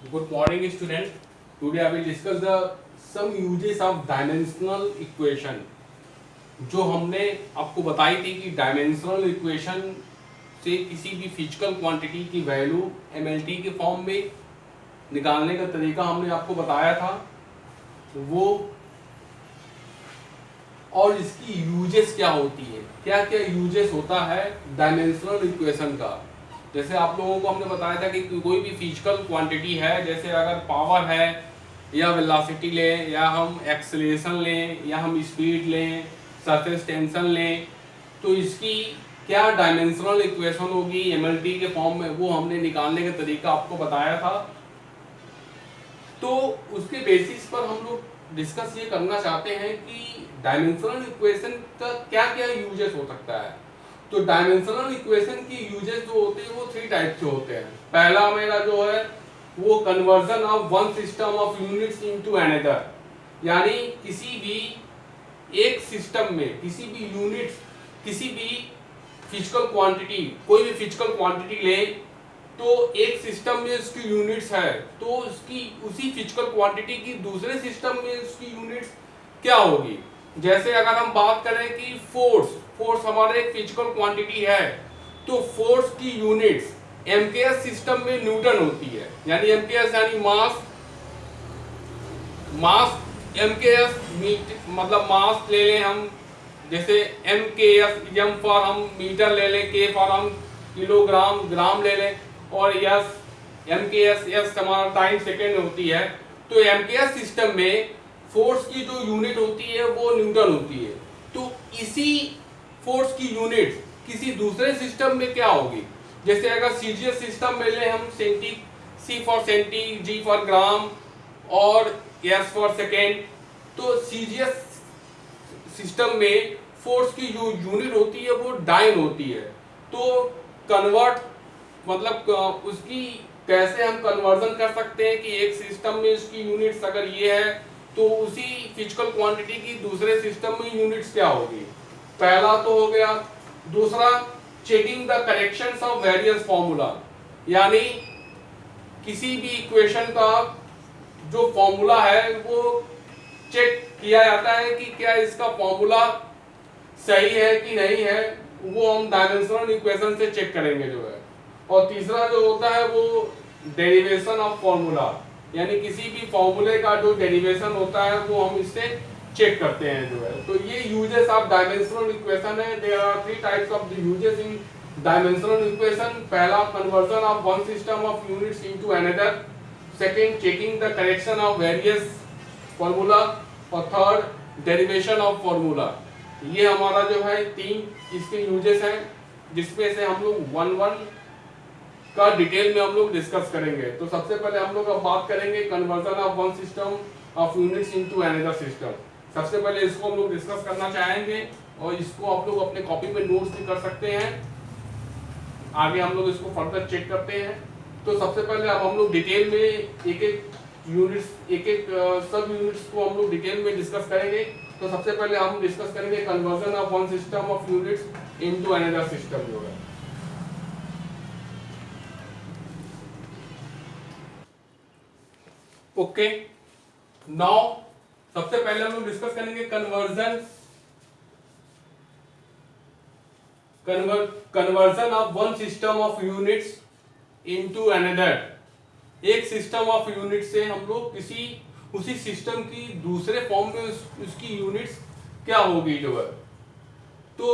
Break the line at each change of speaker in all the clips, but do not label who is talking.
Good morning, student. Today I will discuss the some uses of dimensional equation. जो हमने आपको बताई थी कि डायमेंशनल इक्वेशन से किसी भी फिजिकल क्वांटिटी की वैल्यू एमएलटी के फॉर्म में निकालने का तरीका हमने आपको बताया था वो, और इसकी यूजेस क्या होती है, क्या क्या यूजेस होता है डायमेंशनल इक्वेशन का। जैसे आप लोगों को हमने बताया था कि कोई भी फिजिकल क्वांटिटी है, जैसे अगर पावर है या वेलोसिटी लें या हम एक्सेलरेशन लें या हम स्पीड लें, सरफेस टेंशन लें, तो इसकी क्या डायमेंशनल इक्वेशन होगी एमएलटी के फॉर्म में, वो हमने निकालने का तरीका आपको बताया था। तो उसके बेसिस पर हम लोग डिस्कस ये करना चाहते हैं कि डायमेंशनल इक्वेशन का क्या क्या यूजेस हो सकता है। तो डायमेंशनल इक्वेशन की यूजेस जो होते हैं वो 3 टाइप से होते हैं। पहला मेरा जो है वो conversion of one system of units into another, यानी किसी भी एक सिस्टम में किसी भी यूनिट्स, किसी भी फिजिकल क्वांटिटी, कोई भी फिजिकल क्वांटिटी ले तो एक सिस्टम में उसकी यूनिट्स है, तो उसकी उसी फिजिकल क्वांटिटी की दूसरे सिस्टम में उसकी यूनिट्स क्या होगी। जैसे अगर हम बात करें कि फोर्स हमारे एक फिजिकल क्वांटिटी है, तो फोर्स की यूनिट्स एमकेएस सिस्टम में न्यूटन होती है, यानी एमकेएस यानी मास एमकेएस मतलब मास ले लें हम, जैसे एमकेएस, एम फॉर हम मीटर ले लें, के फॉर हम किलोग्राम, ग्राम ले लें, और यस एमकेएस, एस हमारा टाइम सेकेंड होती है। तो एमकेएस सिस्टम में फोर्स की जो यूनिट होती है वो न्यूटन होती है। तो इसी फोर्स की यूनिट किसी दूसरे सिस्टम में क्या होगी। जैसे अगर सीजीएस सिस्टम में ले हम, centi, C for centi, G for gram और एस फॉर सेकेंड, तो सीजीएस सिस्टम में फोर्स की जो यूनिट होती है वो डाइन होती है। तो कन्वर्ट मतलब उसकी कैसे हम कन्वर्जन कर सकते हैं कि एक सिस्टम में उसकी यूनिट्स अगर ये है तो उसी फिजिकल क्वांटिटी की दूसरे सिस्टम में यूनिट्स क्या होगी। पहला तो हो गया। दूसरा, checking the corrections of various formula, यानी किसी भी इक्वेशन का जो फॉर्मूला है वो चेक किया जाता है कि क्या इसका फॉर्मूला सही है कि नहीं है, वो हम डायमेंशनल इक्वेशन से चेक करेंगे जो है। और तीसरा जो होता है वो डेरिवेशन ऑफ फॉर्मूला, यानी किसी भी फॉर्मूले का जो डेरिवेशन होता है वो हम इससे चेक करते हैं जो है। तो ये यूजेस ऑफ डायमेंशनल इक्वेशन है। There are 3 types of the uses in dimensional equation. पहला, conversion of one system of units into another. Second, checking the correction of various formula. और थर्ड, डेरिवेशन ऑफ फॉर्मूला। ये हमारा जो है 3 इसके uses हैं, जिसमें से हम लोग वन वन का डिटेल में हम लोग डिस्कस करेंगे। तो सबसे पहले हम लोग अब बात करेंगे conversion of one system of units into another system. सबसे पहले इसको हम लोग डिस्कस करना चाहेंगे, और इसको आप लोग अपने कॉपी में नोट्स भी कर सकते हैं। आगे हम लोग इसको फर्दर चेक करते हैं। तो सबसे पहले अब हम लोग डिटेल में एक एक यूनिट्स, एक एक सब यूनिट्स को हम लोग डिटेल में डिस्कस करेंगे। तो सबसे पहले हम डिस्कस करेंगे conversion of one system of units into another system जो है। ओके, नाउ सबसे पहले हम लोग डिस्कस करेंगे conversion of one system of units into another. एक सिस्टम ऑफ यूनिट से हम लोग किसी उसी सिस्टम की दूसरे फॉर्म में उसकी यूनिट्स क्या होगी जो है। तो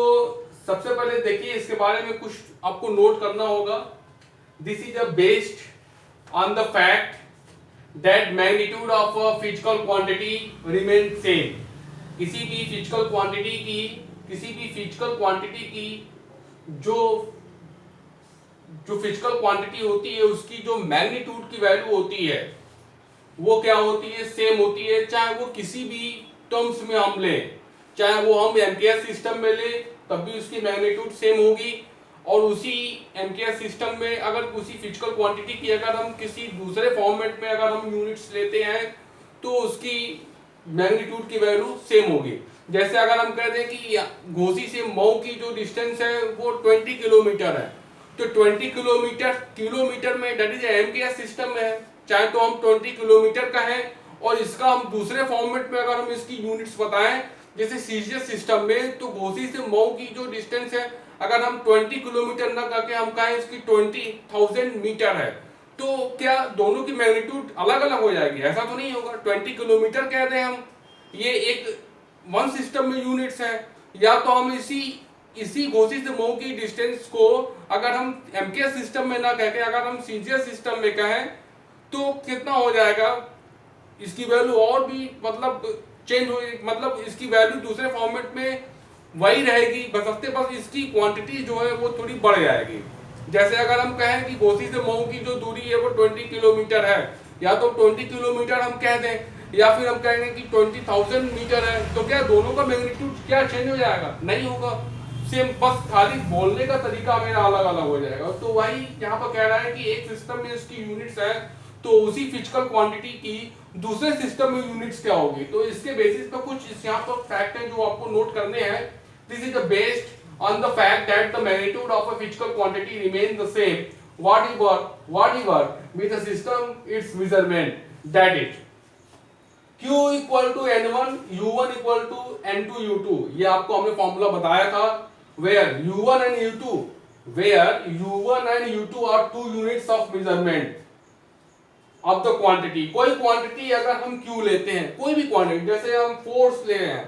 सबसे पहले देखिए इसके बारे में कुछ आपको नोट करना होगा। This is a based on the fact that magnitude of a physical quantity remain same। किसी भी फिजिकल क्वांटिटी की जो फिजिकल क्वांटिटी होती है उसकी जो मैग्नीट्यूड की वैल्यू होती है वो क्या होती है, सेम होती है। चाहे वो किसी भी टर्म्स में हम लें, चाहे वो हम एमकेएस सिस्टम में लें तब भी उसकी मैग्नीट्यूड सेम होगी, और उसी एमकेएस सिस्टम में अगर उसी फिजिकल क्वांटिटी की अगर हम किसी दूसरे फॉर्मेट में अगर हम यूनिट्स लेते हैं तो उसकी मैग्नीट्यूड की वैल्यू सेम होगी। जैसे अगर हम कह दें कि घोसी से मऊ की जो डिस्टेंस है वो 20 किलोमीटर है, तो 20 किलोमीटर, किलोमीटर में दैट इज एमकेएस सिस्टम में है, चाहे तो हम 20 किलोमीटर का है, और इसका हम दूसरे फॉर्मेट में अगर हम इसकी यूनिट्स बताएं जैसे सीजीएस सिस्टम में, तो घोसी से मऊ की जो डिस्टेंस है अगर हम 20 किलोमीटर ना करके हम कहें इसकी 20,000 मीटर है, तो क्या दोनों की मैग्नीट्यूड अलग अलग हो जाएगी? ऐसा तो नहीं होगा। 20 किलोमीटर कह रहे हैं हम, ये एक वन सिस्टम में यूनिट्स है, या तो हम इसी घोसी से मऊ की डिस्टेंस को अगर हम एमकेएस सिस्टम में ना कह के अगर हम सीजीएस सिस्टम में कहें तो कितना हो जाएगा, इसकी वैल्यू और भी मतलब चेंज हो, मतलब इसकी वैल्यू दूसरे फॉर्मेट में वही रहेगी, बस इसकी क्वांटिटी जो है वो थोड़ी बढ़ जाएगी। जैसे अगर हम कहें कि घोसी से मऊ की जो दूरी है वो 20 किलोमीटर है, या तो 20 किलोमीटर हम कह दें, या फिर हम कहेंगे कि 20,000 मीटर है, तो क्या दोनों का मैग्नीट्यूड क्या चेंज हो जाएगा? नहीं होगा, सेम, बस खाली बोलने का तरीका मेरा अलग अलग हो जाएगा। तो वही यहाँ पर कह रहा है कि एक सिस्टम में इसकी यूनिट्स है, तो उसी फिजिकल क्वांटिटी की दूसरे सिस्टम में यूनिट्स क्या होगी। तो इसके बेसिस पर कुछ यहाँ पर फैक्ट हैं जो आपको नोट करने हैं। This is based on the fact that the magnitude of a physical quantity remain the same whatever with the system its measurement, that is Q equal to N1 U1 equal to N2 U2। ये आपको हमने formula बताया था, where U1 and U2 are two units of measurement of the quantity। कोई quantity अगर हम Q लेते हैं, कोई भी क्वांटिटी, जैसे हम फोर्स ले रहे हैं,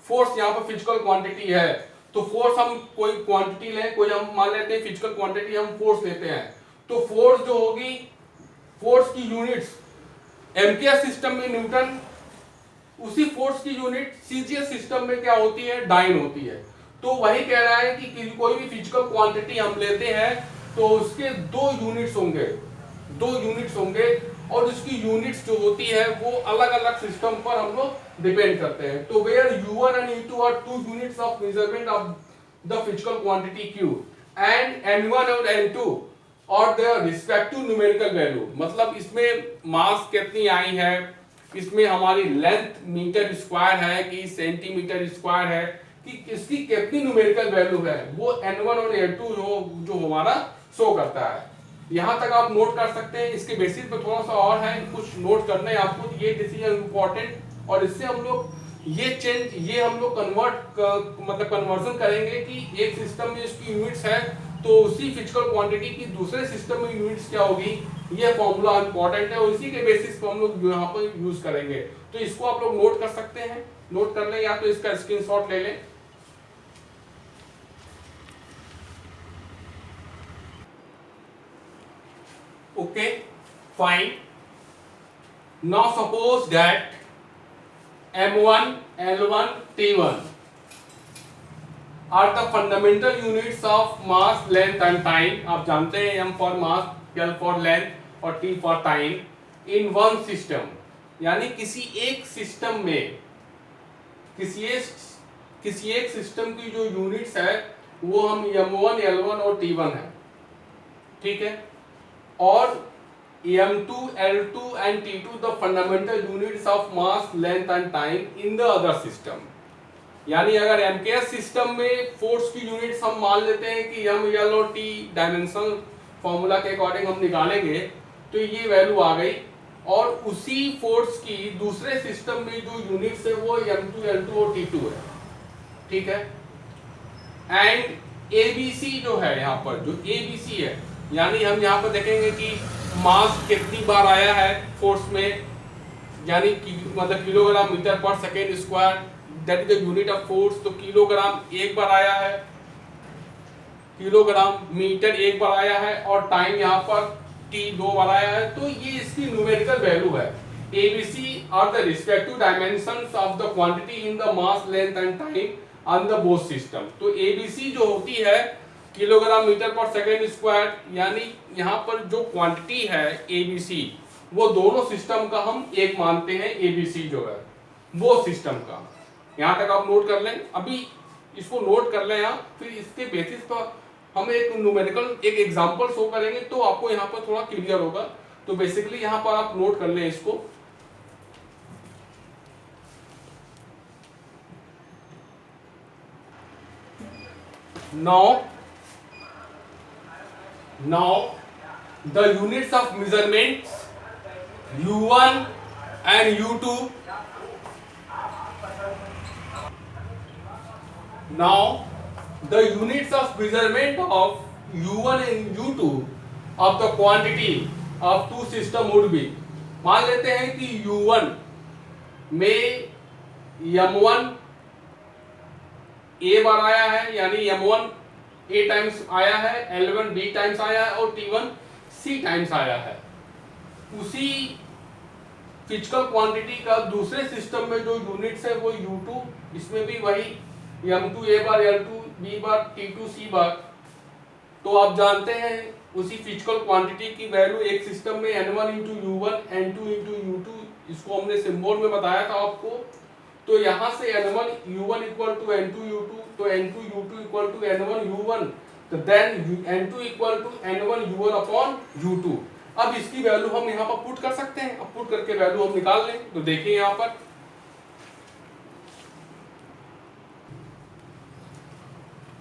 फोर्स यहाँ पर फिजिकल क्वांटिटी है, तो फोर्स हम कोई क्वांटिटी लें, कोई हम मान लेते हैं फिजिकल क्वांटिटी, हम फोर्स लेते हैं, तो फोर्स जो होगी, फोर्स की यूनिट्स एमकेएस सिस्टम में न्यूटन, उसी फोर्स की यूनिट सीजीएस सिस्टम में क्या होती है? डाइन होती है। तो वही कह रहा है कि कोई भी फिजिकल क्वांटिटी हम लेते हैं तो उसके दो यूनिट्स होंगे, और उसकी यूनिट्स जो होती है वो अलग अलग सिस्टम पर हम लोग डिपेंड करते हैं। तो where U1 and U2 are two units of measurement of the physical quantity Q, and N1 और N2 और देयर रिस्पेक्टिव न्यूमेरिकल वैल्यू, मतलब इसमें मास कितनी आई है, इसमें हमारी लेंथ मीटर स्क्वायर है कि सेंटीमीटर स्क्वायर है, कि इसकी कितनी न्यूमेरिकल वैल्यू है, वो N1 और N2 जो हमारा शो करता है। यहां तक आप नोट कर सकते हैं। इसके बेसिस पे थोड़ा सा और है, कुछ नोट करना है आपको, ये डिसीजन इंपॉर्टेंट, और इससे हम लोग ये हम लोग मतलब कन्वर्जन करेंगे कि एक सिस्टम में इसकी यूनिट्स है तो उसी फिजिकल क्वांटिटी की दूसरे सिस्टम में यूनिट्स क्या होगी, ये फॉर्मूला इंपॉर्टेंट है, और इसी के बेसिस पे हम लोग यहाँ पर यूज करेंगे। तो इसको आप लोग नोट कर सकते हैं, नोट कर लें, या तो इसका स्क्रीनशॉट ले लें। Okay, fine. Now suppose that M1, L1, T1 are the fundamental units of mass, length and time। आप जानते हैं M for mass, L for length और T for time in one system। यानी किसी एक सिस्टम में किसी एक सिस्टम की जो यूनिट्स है वो हम M1, L1 और T1 है, ठीक है, और M2, L2 and T2 the fundamental units of mass, length and time in the other system। यानी अगर MKS सिस्टम में फोर्स की यूनिट्स हम मान लेते हैं कि M, L और T डायमेंशनल फॉर्मूला के अकॉर्डिंग हम निकालेंगे, तो ये वैल्यू आ गई, और उसी फोर्स की दूसरे सिस्टम में जो यूनिट्स है वो M2, L2 और T2 है, ठीक है। एंड ABC जो है यहाँ पर, जो ABC है, यानी हम यहाँ पर देखेंगे कि मास कितनी बार आया है फोर्स में, यानी मतलब kilogram metre per second square, that is the unit of force. तो किलोग्राम एक बार आया है, किलोग्राम मीटर एक बार आया है, और टाइम यहाँ पर T दो बार आया है। तो ये इसकी न्यूमेरिकल वैल्यू है। ABC are the respective dimensions of the quantity in the mass, length and time on the both system. तो ABC जो होती है kilogram metre per second square, यानी यहाँ पर जो क्वांटिटी है ABC, वो दोनों सिस्टम का हम एक मानते हैं। ABC जो है वो सिस्टम का, यहाँ तक आप नोट कर लें। अभी इसको नोट कर लें आप, फिर इसके बेसिस पर हम एक न्यूमेरिकल एक एग्जांपल शो करेंगे तो आपको यहाँ पर थोड़ा क्लियर होगा। तो बेसिकली यहाँ पर आप नोट कर लें इसको। Now Now the units of measurements U1 and U2. Now the units of measurement of U1 and U2 of the quantity of two system would be, मान लेते हैं कि U1 में M1 A बार आया है, यानी M1 A टाइम्स आया है, L1 B टाइम्स आया है और T1 C टाइम्स आया है। उसी फिजिकल क्वांटिटी का दूसरे सिस्टम में जो यूनिट्स है वो U2, इसमें भी वही M2 A bar, L2 B bar, T2 C बार। तो आप जानते हैं उसी फिजिकल क्वांटिटी की वैल्यू एक सिस्टम में N1 into U1, N2 into U2, इसको हमने सिंबल में बताया था आपको। तो यहाँ से N1 U1 equal to N2 U2, तो N2 U2 equal to N1 U1, तो then N2 equal to N1 U1 upon U2। अब इसकी वैल्यू हम यहाँ पर पुट कर सकते हैं। अब पुट करके वैल्यू हम निकाल लें। तो देखिए यहाँ पर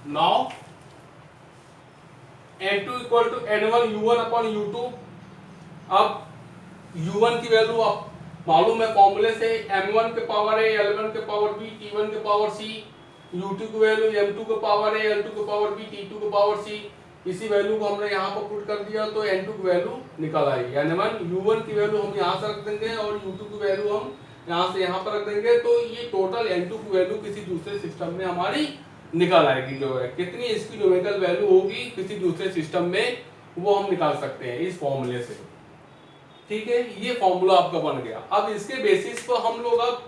now N2 equal to N1 U1 upon U2। अब U1 की वैल्यू आप मालूम है फॉर्मूले से, M1 के पावर A, L1 के पावर B, T1 के पावर C। U2 की वैल्यू M2 के पावर A, L2 के पावर B, T2 के पावर C। इसी वैल्यू को हमने यहाँ पर पुट कर दिया तो N2 की वैल्यू निकल आएगी। N1 U1 की वैल्यू हम यहाँ से रख देंगे और U2 की वैल्यू हम यहाँ से यहाँ पर रख देंगे। तो ये टोटल N2 की वैल्यू किसी दूसरे सिस्टम में हमारी निकल आएगी। जो है कितनी इसकी न्यूमेरिकल वैल्यू होगी किसी दूसरे सिस्टम में, वो हम निकाल सकते हैं इस फॉर्मूले से। ठीक है, ये फॉर्मूला आपका बन गया। अब इसके बेसिस पर हम लोग अब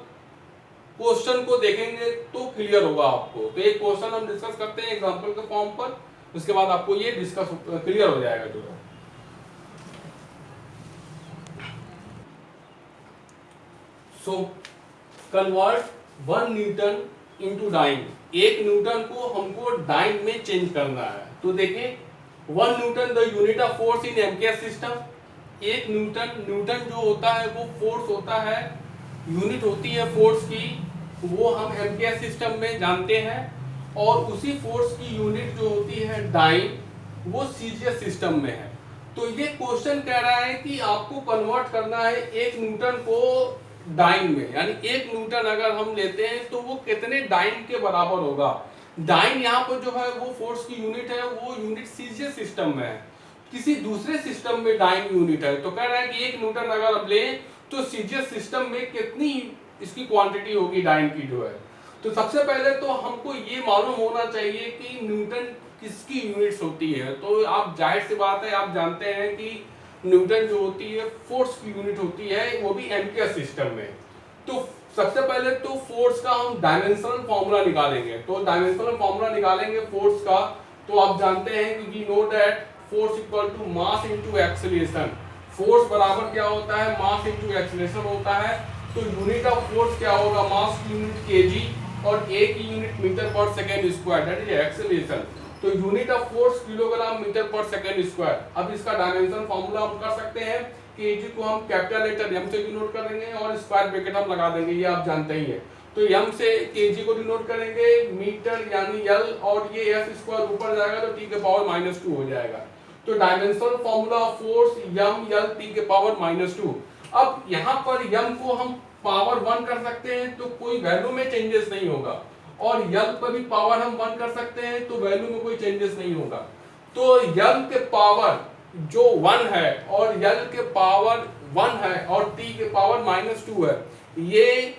क्वेश्चन को देखेंगे तो क्लियर होगा आपको। तो एक क्वेश्चन हम डिस्कस करते हैं एग्जांपल के फॉर्म पर, उसके बाद आपको ये डिस्कस क्लियर हो जाएगा जो है। So convert 1 newton into dyne. 1 newton को हमको डाइन में चेंज करना है। तो देखिए 1 Newton the unit of force in MKS system. 1 Newton जो होता है वो फोर्स होता है, यूनिट होती है फोर्स की, वो हम एमकेएस सिस्टम में जानते हैं। और उसी फोर्स की यूनिट जो होती है डाइन, वो सीजीएस सिस्टम में है। तो ये क्वेश्चन कह रहा है कि आपको कन्वर्ट करना है 1 न्यूटन को डाइन में, यानी 1 न्यूटन अगर हम लेते हैं तो वो कितने डाइन के बराबर होगा। डाइन यहाँ पर जो है वो फोर्स की यूनिट है, वो यूनिट सीजीएस सिस्टम में है, किसी दूसरे सिस्टम में डाइन यूनिट है। तो कह रहा है कि 1 न्यूटन अगर आप लें तो सीजीएस सिस्टम में कितनी इसकी क्वांटिटी होगी डाइन की जो है। तो सबसे पहले तो हमको ये मालूम होना चाहिए कि न्यूटन किसकी यूनिट्स होती है। तो आप जाहिर सी बात है आप जानते हैं कि न्यूटन जो होती है फोर्स की यूनिट होती है, वो भी एमकेएस सिस्टम में। तो सबसे पहले तो फोर्स का हम डायमेंशनल फॉर्मूला निकालेंगे। तो डायमेंशनल फॉर्मूला निकालेंगे फोर्स का। तो आप जानते हैं कि we know that force equal to mass into acceleration. Force बराबर क्या होता है, मास इनटू एक्सीलरेशन होता है। तो यूनिट ऑफ फोर्स क्या होगा, मास की यूनिट केजी और ए की unit metre per second square, that is acceleration. तो unit of force kilogram metre per second square. अब इसका डायमेंशन फॉर्मूला हम कर सकते हैं, केजी को हम कैपिटल लेटर एम से डिनोट करेंगे और स्क्वायर ब्रैकेट हम लगा देंगे, ये आप जानते ही हैं। तो एम से केजी को डिनोट करेंगे, मीटर यानी एल, और ये एस स्क्वायर ऊपर जाएगा तो टी के पावर -2 हो जाएगा। तो dimensional formula of force M L T के पावर -2। अब यहाँ पर यम को हम पावर 1 कर सकते हैं तो कोई वैल्यू में चेंजेस नहीं होगा, और यल पर भी पावर हम 1 कर सकते हैं तो वैल्यू में कोई चेंजेस नहीं होगा। तो यल के पावर जो 1 है और यल के पावर 1 है और टी के पावर -2 है, ये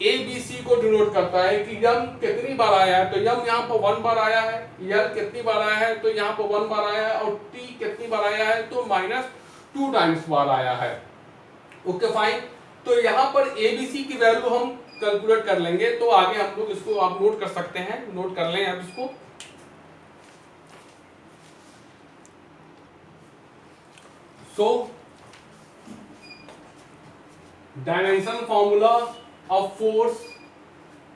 ए बी सी को डिनोट करता है कि यम कितनी बार आया है। तो यम यहाँ पर 1 बार आया है, यल कितनी बार आया है तो यहाँ पर 1 बार आया है, और टी कितनी बार आया है तो -2 टाइम्स बार आया है। Okay fine. तो यहाँ पर एबीसी की वैल्यू हम कैलकुलेट कर लेंगे। तो आगे हम लोग इसको आप नोट कर सकते हैं, नोट कर लें आप इसको। So dimension formula of force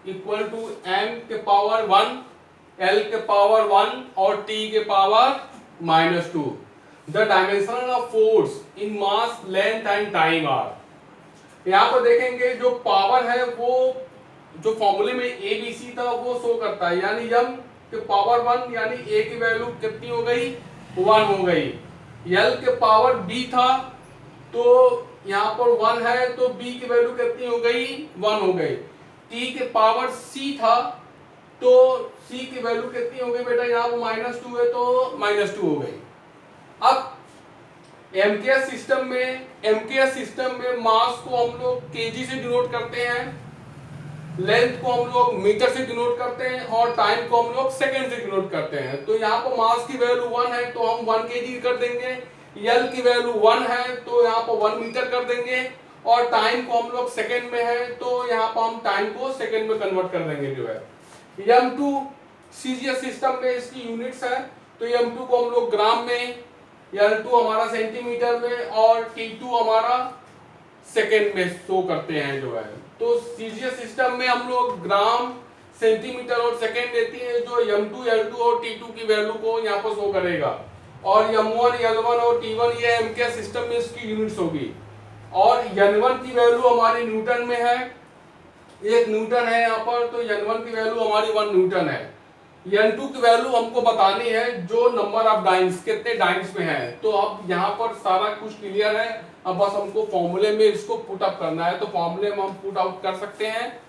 equal to m के पावर 1, l के पावर 1 और t के power -2। The dimension of force in mass length and time are. यहाँ पर देखेंगे जो पावर है वो जो फॉर्मूले में ए बी सी था वो शो करता है, यानी यम के पावर 1 यानी ए की वैल्यू कितनी हो गई 1 हो गई। L के पावर B था तो यहाँ पर 1 है तो B की वैल्यू कितनी हो गई, 1 हो गई। T के पावर C था तो C की वैल्यू कितनी हो गई बेटा, यहाँ पर -2 है तो -2 हो गई। अब एमकेएस सिस्टम में मास को हम लोग केजी से डिनोट करते हैं, लेंथ को हम लोग मीटर से डिनोट करते हैं और टाइम को हम लोग सेकंड से डिनोट करते हैं। तो यहाँ पर मास की वैल्यू 1 है तो हम 1 केजी कर देंगे, यल की वैल्यू 1 है तो यहाँ पर 1 मीटर कर देंगे और टाइम को हम लोग सेकंड में है तो यहाँ पर हम टाइम को सेकंड में कन्वर्ट कर देंगे जो है। m2 सीजीएस सिस्टम में इसकी यूनिट्स है तो m2 को हम लोग ग्राम में, L2 हमारा सेंटीमीटर में और T2 हमारा सेकेंड में शो करते हैं जो है। तो सीजीएस सिस्टम में हम लोग ग्राम, सेंटीमीटर और सेकेंड देती है जो m2, L2 और T2 की वैल्यू को यहाँ पर शो करेगा। और m1, L1 और T1 ये एमके सिस्टम में इसकी यूनिट्स होगी। और n1 की वैल्यू हमारी न्यूटन में है, 1 न्यूटन है यहाँ पर, तो n1 की वैल्यू हमारी 1 न्यूटन है। n2 की वैल्यू हमको बतानी है जो नंबर ऑफ डाइंस, कितने डाइंस में है। तो अब यहाँ पर सारा कुछ क्लियर है, अब बस हमको फॉर्मूले में इसको पुट अप करना है। तो फॉर्मूले में हम पुट आउट कर सकते हैं।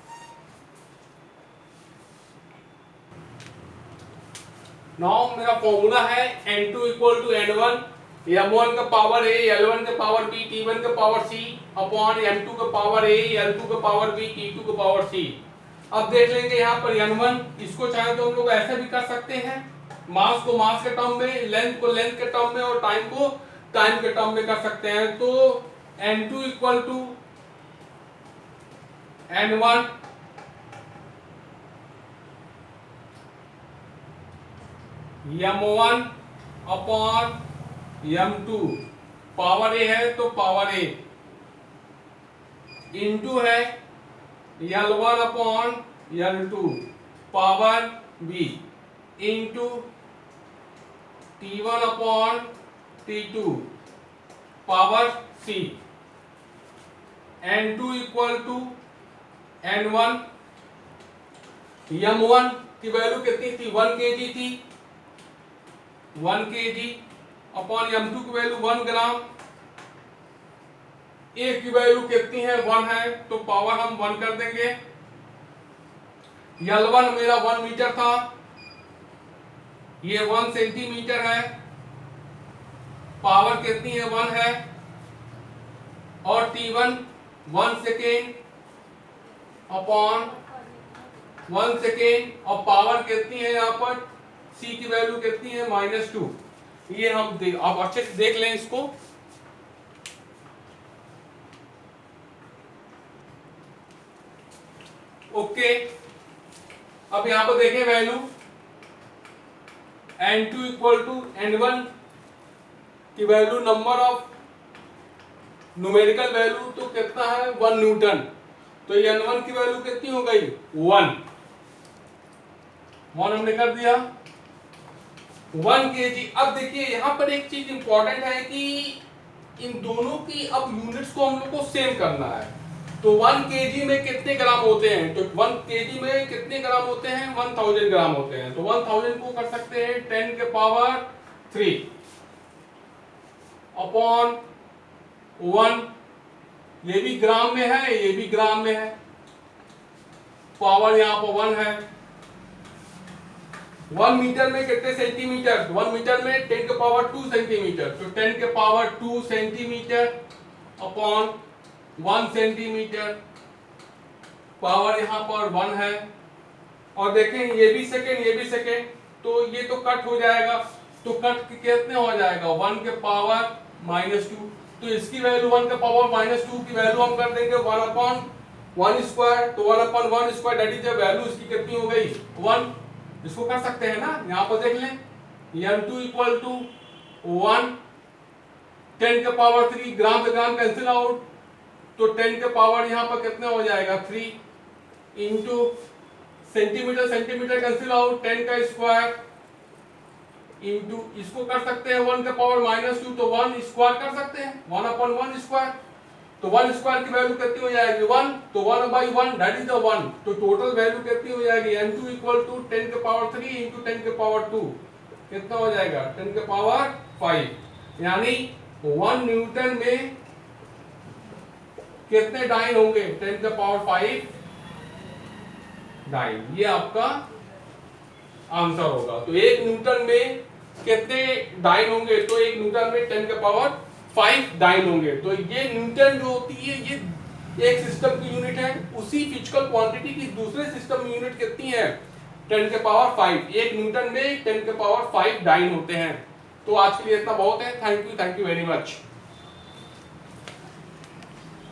नाउ मेरा फॉर्मूला है n2 equal to n1, m1 का पावर a, l1 का पावर b, t1 का पावर c अपॉन m2 का पावर a, l2 का पावर b, t2 का पावर c। अब देख लेंगे यहाँ पर n1, इसको चाहे तो हम लोग ऐसे भी कर सकते हैं, मास को मास के टर्म में, लेंथ को लेंथ के टर्म में और टाइम को टाइम के टर्म में कर सकते हैं। तो n2 equal to n1 m1 upon m2, power a है तो पावर a, इनटू है L1 upon L2 power b, into T1 upon T2 power c। n2 equal to n1, m1 की वैल्यू कितनी थी, 1 kg थी, 1 kg अपॉन m2 की value 1 gram, a की value कितनी है, 1 है तो पावर हम 1 कर देंगे। L1 मेरा 1 मीटर था, ये 1 सेंटीमीटर है, पावर कितनी है, 1 है। और T1 1 सेकेंड अपॉन 1 सेकेंड और पावर कितनी है यहाँ पर, C की वैल्यू कितनी है, -2। ये हम आप अच्छे से देख लें इसको। ओके, अब यहां पर देखें value n2 equal to n1 की value, number of numerical value तो कितना है, 1 न्यूटन। तो n1 की वैल्यू कितनी हो गई, 1 हमने कर दिया 1 kg। अब देखिए यहां पर एक चीज इंपॉर्टेंट है कि इन दोनों की अब यूनिट्स को हम लोग को सेम करना है। तो 1 kg में कितने ग्राम होते हैं, तो 1 kg में कितने ग्राम होते हैं, 1000 ग्राम होते हैं। तो 1000 को कर सकते हैं 10 के पावर 3 अपॉन 1, ये भी ग्राम में है, ये भी ग्राम में है, पावर यहाँ पर 1 है। 1 मीटर में कितने सेंटीमीटर, 1 मीटर में 10 के पावर 2 सेंटीमीटर, तो 10 के power 2 centimetre upon 1 centimetre, power यहाँ पर 1 है। और देखें ये भी सेकेंड, ये भी सेकेंड, तो ये तो कट हो जाएगा, तो कट कितने हो जाएगा, 1 के पावर -2। तो इसकी वैल्यू 1 के पावर -2 की वैल्यू हम कर देंगे 1 अपॉन 1 स्क्वायर। तो 1 upon 1 square that is the value इसकी कितनी हो गई, 1। इसको कर सकते हैं ना, यहाँ पर देख लें m2 इक्वल टू 1, 10 के पावर 3, ग्राम से ग्राम कैंसिल आउट, तो 10 के पावर यहाँ पर कितना हो जाएगा 3, into centimetre centimetre cancel out, 10 का स्क्वायर, इंटू इसको कर सकते हैं 1 के पावर -2, तो 1 स्क्वायर कर सकते हैं, 1 अपॉन 1 स्क्वायर। तो 1 स्क्वायर की वैल्यू कितनी हो जाएगी, 1, तो 1/1 दैट इज द 1। तो टोटल वैल्यू कितनी हो जाएगी, m2 इक्वल टू 10 के पावर 3 इंटू 10 के पावर 2 कितना हो जाएगा 10 के पावर 5, यानी 1 न्यूटन में कितने डाइन होंगे 10 के पावर 5 डाइन। ये आपका आंसर होगा। तो 1 न्यूटन में कितने डाइन होंगे, तो 1 न्यूटन में 10 के पावर 5 डाइन होंगे। तो ये न्यूटन जो होती है ये एक सिस्टम की यूनिट है, उसी फिजिकल क्वांटिटी की दूसरे सिस्टम में यूनिट कितनी है 10 के पावर 5। 1 न्यूटन में 10 के पावर 5 डाइन होते हैं। तो आज के लिए इतना बहुत है। Thank you very much.